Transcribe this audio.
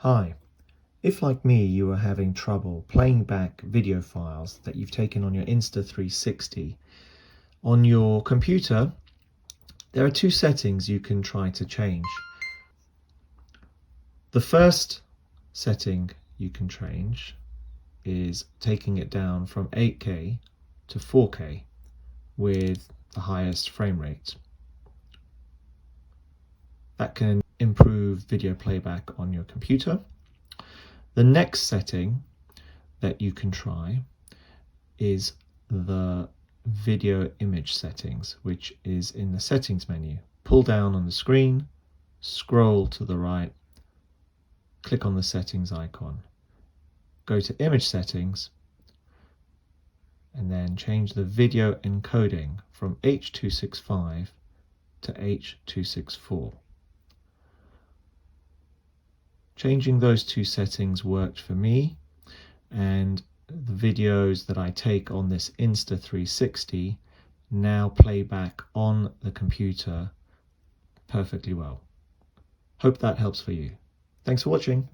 Hi, if like me you are having trouble playing back video files that you've taken on your Insta 360, on your computer there are two settings you can try to change. The first setting you can change is taking it down from 8K to 4K with the highest frame rate. That can improve video playback on your computer. The next setting that you can try is the video image settings, which is in the settings menu. Pull down on the screen, scroll to the right, click on the settings icon, go to image settings, and then change the video encoding from H.265 to H.264. Changing those two settings worked for me, and the videos that I take on this Insta 360 now play back on the computer perfectly well. Hope that helps for you. Thanks for watching.